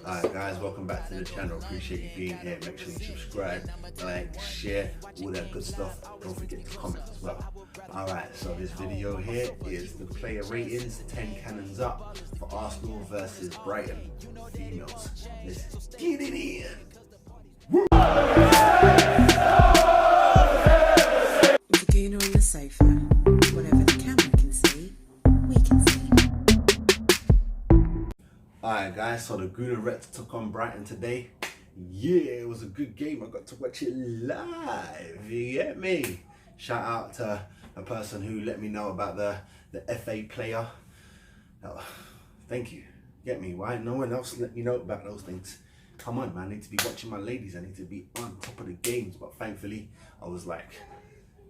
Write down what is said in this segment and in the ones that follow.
Alright guys, welcome back to the channel. Appreciate you being here. Make sure you subscribe, like, share, all that good stuff. Don't forget to comment as well. Alright, so this video here is the player ratings, 10 cannons up for Arsenal versus Brighton females. Let's get it in. Woo! With a gooner on the sofa, whatever the camera can see, we can see. Alright guys, so the Gooner took on Brighton today. Yeah, it was a good game. I got to watch it live. You get me? Shout out to a person who let me know about the FA player. Oh, thank you. Get me? Why no one else let me know about those things? Come on, man. I need to be watching my ladies. I need to be on top of the games. But thankfully, I was like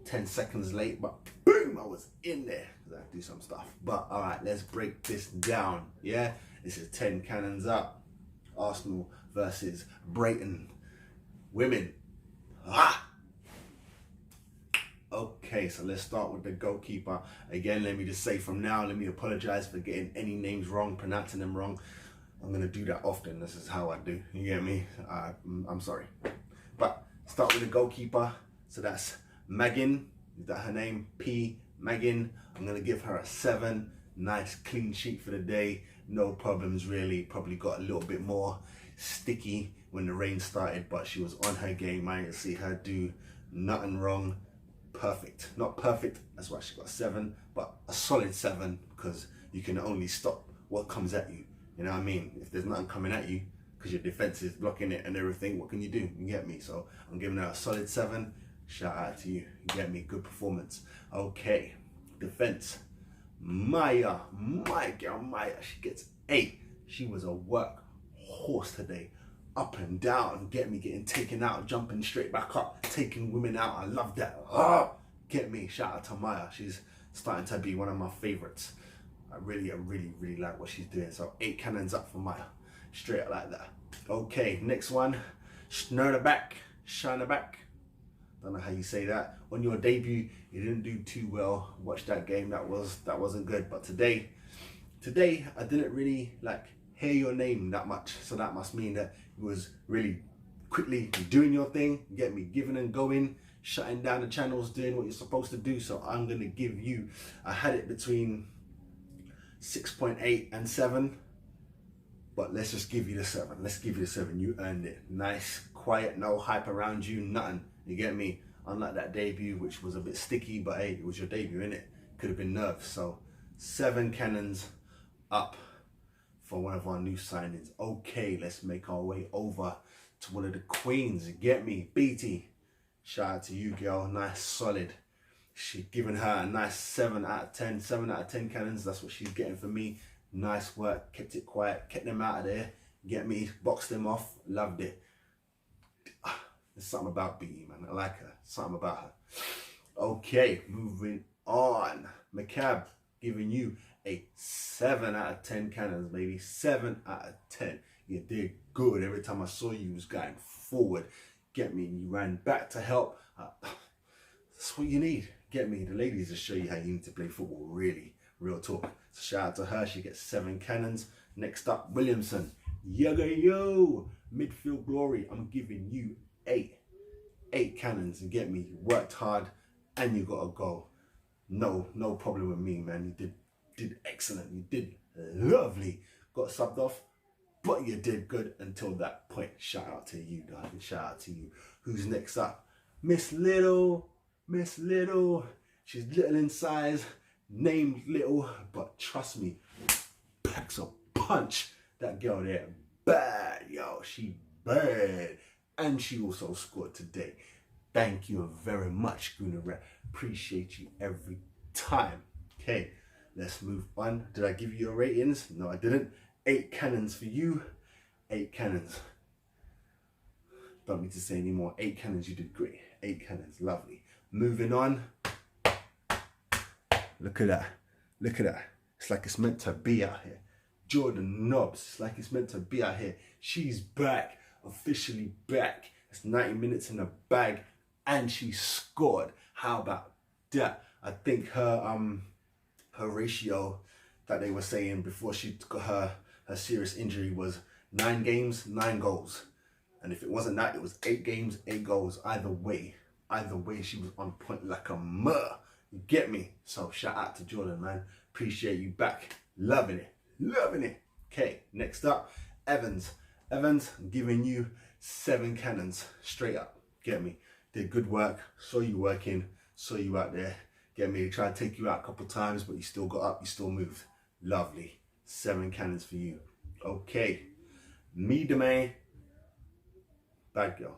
10 seconds late. But boom, I was in there because I had to do some stuff. But all right, let's break this down. Yeah, this is 10 cannons up. Arsenal versus Brighton women. Ah! Okay, so let's start with the goalkeeper. Again, let me just say from now, let me apologize for getting any names wrong, pronouncing them wrong. I'm gonna do that often. This is how I do. You get me? I'm sorry. But start with the goalkeeper. So that's Megan. Is that her name? Megan. I'm gonna give her a 7. Nice clean sheet for the day. No problems really. Probably got a little bit more sticky when the rain started, but she was on her game. I didn't see her do nothing wrong. Perfect. Not perfect, that's why she got a 7, but a solid 7, because you can only stop what comes at you. You know what I mean? If there's nothing coming at you, because your defense is blocking it and everything, what can you do? You get me? So I'm giving her a solid 7. Shout out to you. You get me? Good performance. Okay. Defense. My girl Maya, she gets 8. She was a work horse today. Up and down, get me, getting taken out, jumping straight back up, taking women out. I love that. Get me. Shout out to Maya. She's starting to be one of my favorites. I really like what she's doing. So 8 cannons up for Maya. Straight up like that. Okay, next one. Shiner back. Don't know how you say that. On your debut, you didn't do too well. Watch that game. That wasn't good. But today I didn't really hear your name that much. So that must mean that it was really quickly doing your thing. Get me? Giving and going, shutting down the channels, doing what you're supposed to do. So I'm gonna give you. I had it between 6.8 and 7. But let's just give you the 7. Let's give you the 7. You earned it. Nice, quiet, no hype around you, nothing. You get me? Unlike that debut, which was a bit sticky, but hey, it was your debut, innit? Could have been nerves. So 7 cannons up for one of our new signings. Okay, let's make our way over to one of the queens. Get me? BT. Shout out to you, girl. Nice, solid. She's giving her a nice 7 out of 10. 7 out of 10 cannons. That's what she's getting for me. Nice work. Kept it quiet. Kept them out of there. Get me? Boxed them off. Loved it. There's something about BE, man. I like her. Something about her. Okay, moving on. McCab giving you a 7 out of 10 cannons, baby. 7 out of 10. You did good. Every time I saw you, was going forward. Get me? You ran back to help. That's what you need. Get me? The ladies will show you how you need to play football. Really, real talk. So shout out to her. She gets 7 cannons. Next up, Williamson. Yo. Midfield glory. I'm giving you 8 cannons. And get me? You worked hard and you got a goal. No problem with me, man. You did excellent. You did lovely. Got subbed off, but you did good until that point. Shout out to you, darling. Shout out to you. Who's next up? Miss Little. She's little in size, named Little, but trust me, packs a punch. That girl there, bad, yo. She bad. And she also scored today. Thank you very much, Gooner. Appreciate you every time. Okay. Let's move on. Did I give you your ratings? No, I didn't. 8 cannons for you. 8 cannons. Don't need to say any more. 8 cannons, you did great. 8 cannons, lovely. Moving on. Look at that. Look at that. It's like it's meant to be out here. Jordan Nobbs. It's like it's meant to be out here. She's back. Officially back. It's 90 minutes in the bag. And she scored. How about that? I think her ratio that they were saying before she got her serious injury was 9 games, 9 goals. And if it wasn't that, it was 8 games, 8 goals. Either way, she was on point like a mur. You get me? So shout out to Jordan, man. Appreciate you back. Loving it. Loving it. Okay, next up, Evans. Evans, I'm giving you 7 cannons straight up. Get me? Did good work. Saw you working. Saw you out there. Get me? Tried to take you out a couple times, but you still got up. You still moved. Lovely. 7 cannons for you. Okay. Miedeme. Bad girl.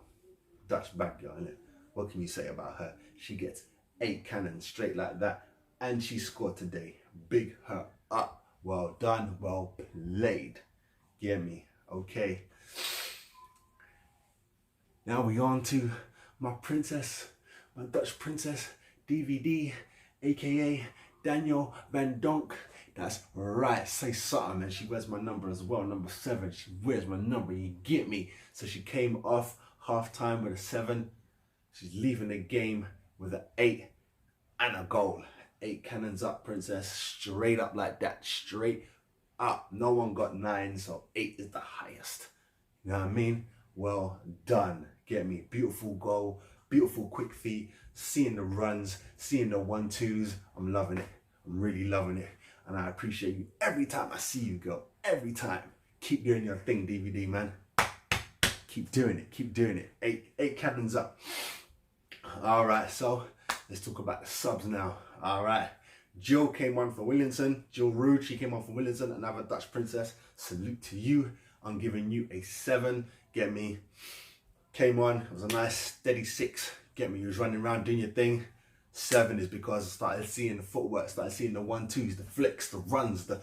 Dutch bad girl, innit? What can you say about her? She gets 8 cannons straight like that. And she scored today. Big her up. Well done. Well played. Get me? Okay. Now we on to my princess. My Dutch princess. DVD. AKA Daniel Van Donk. That's right. Say something, man. She wears my number as well. Number 7. She wears my number. You get me? So she came off half time with a 7. She's leaving the game with an 8 and a goal. 8 cannons up, princess. Straight up like that. Straight up. No one got 9, so 8 is the highest. You know what I mean? Well done. Get me? Beautiful goal. Beautiful quick feet. Seeing the runs. Seeing the 1-2s. I'm loving it. I'm really loving it. And I appreciate you every time I see you, girl. Every time. Keep doing your thing, DVD, man. Keep doing it. Keep doing it. 8 cannons up. All right, so let's talk about the subs now. All right. Jill came on for Williamson. Jill Rude, she came on for Williamson. Another Dutch princess. Salute to you. I'm giving you a 7. Get me? Came on. It was a nice steady 6. Get me? You was running around doing your thing. 7 is because I started seeing the footwork, started seeing the 1-2s, the flicks, the runs, the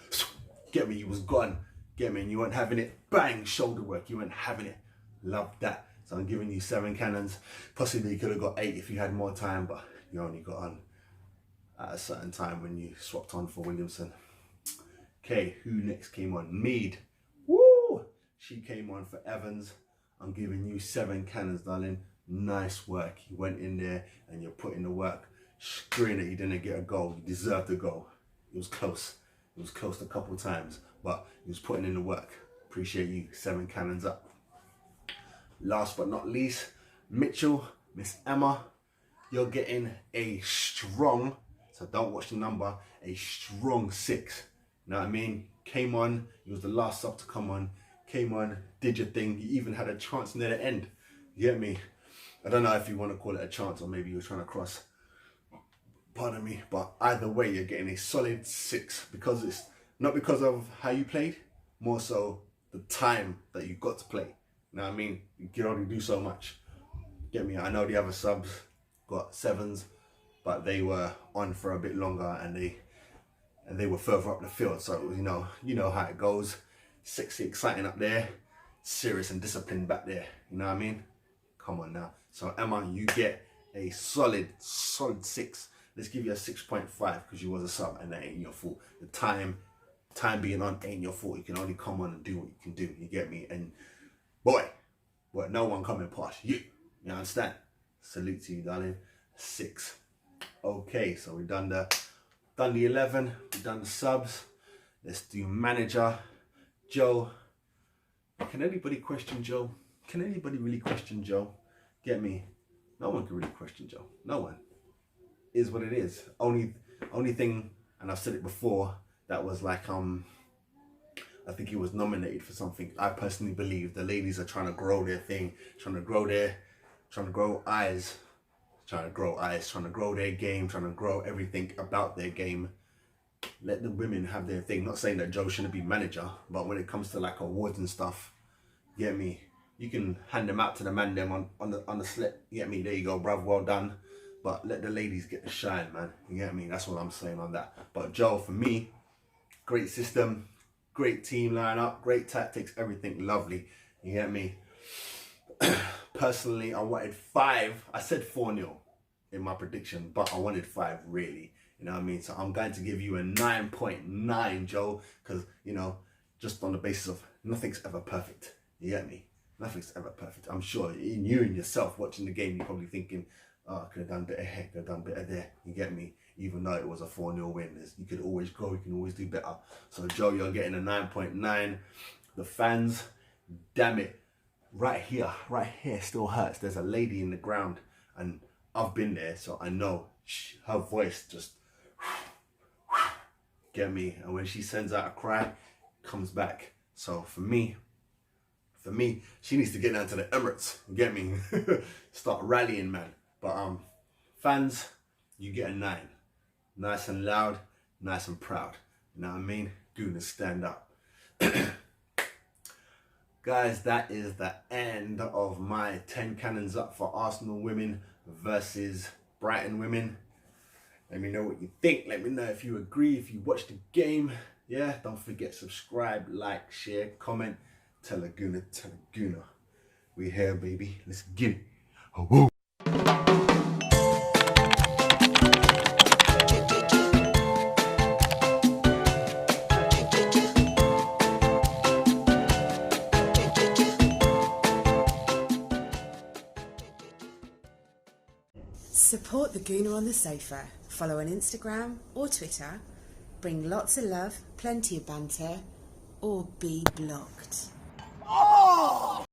get me, you was gone. Get me, and you weren't having it. Bang, shoulder work, you weren't having it. Love that. So I'm giving you 7 cannons. Possibly you could have got 8 if you had more time, but you only got on at a certain time when you swapped on for Williamson. Okay, who next came on? Mead. Woo! She came on for Evans. I'm giving you 7 cannons, darling. Nice work. You went in there and you're putting the work. Screwing that you didn't get a goal. You deserved a goal. It was close. It was close a couple times, but you was putting in the work. Appreciate you. 7 cannons up. Last but not least, Mitchell, Miss Emma, you're getting a strong, so don't watch the number, a strong 6. You know what I mean? Came on, it was the last sub to come on, came on, did your thing, you even had a chance near the end. You get me? I don't know if you want to call it a chance or maybe you're trying to cross. Pardon me, but either way, you're getting a solid 6 because it's not because of how you played, more so the time that you got to play. You know what I mean? You can only do so much. Get me? I know the other subs got 7s, but they were on for a bit longer and they were further up the field. So it was, you know how it goes. Sexy, exciting up there, serious and disciplined back there. You know what I mean? Come on now. So Emma, you get a solid 6. Let's give you a 6.5 because you was a sub and that ain't your fault. The time being on ain't your fault. You can only come on and do what you can do. You get me? And boy, no one coming past you. You understand? Salute to you, darling. 6. Okay, so we've done the 11. We've done the subs. Let's do manager. Joe. Can anybody question Joe? Can anybody really question Joe? Get me? No one can really question Joe. No one. Is what it is. Only thing, and I've said it before, that was like I think he was nominated for something. I personally believe the ladies are trying to grow their thing, trying to grow eyes, trying to grow their game, trying to grow everything about their game. Let the women have their thing. Not saying that Joe shouldn't be manager, but when it comes to like awards and stuff, get me? You can hand them out to the man them on the slip. You get me? There you go, bruv. Well done. But let the ladies get the shine, man. You get me? That's what I'm saying on that. But Joe, for me, great system, great team lineup, great tactics, everything lovely. You get me? Personally, I wanted 5. I said 4-0 in my prediction, but I wanted 5 really. You know what I mean? So I'm going to give you a 9.9, Joe, because, just on the basis of nothing's ever perfect. You get me? Nothing's ever perfect. I'm sure you and yourself watching the game, you're probably thinking, oh, I could have done better here, could have done better there. You get me? Even though it was a 4-0 win, you could always grow, you can always do better. So Joe, you're getting a 9.9. The fans, damn it, right here still hurts. There's a lady in the ground, and I've been there, so I know her voice just get me. And when she sends out a cry, comes back. So for me, she needs to get down to the Emirates. Get me? Start rallying, man. But fans, you get a 9. Nice and loud, nice and proud. You know what I mean? Goodness, stand up. Guys, that is the end of my 10 cannons up for Arsenal women versus Brighton women. Let me know what you think. Let me know if you agree, if you watched the game. Yeah, don't forget, subscribe, like, share, comment. Tell a gooner. We here, baby. Let's get it. Oh, Support the Gooner on the Sofa. Follow on Instagram or Twitter. Bring lots of love, plenty of banter, or be blocked.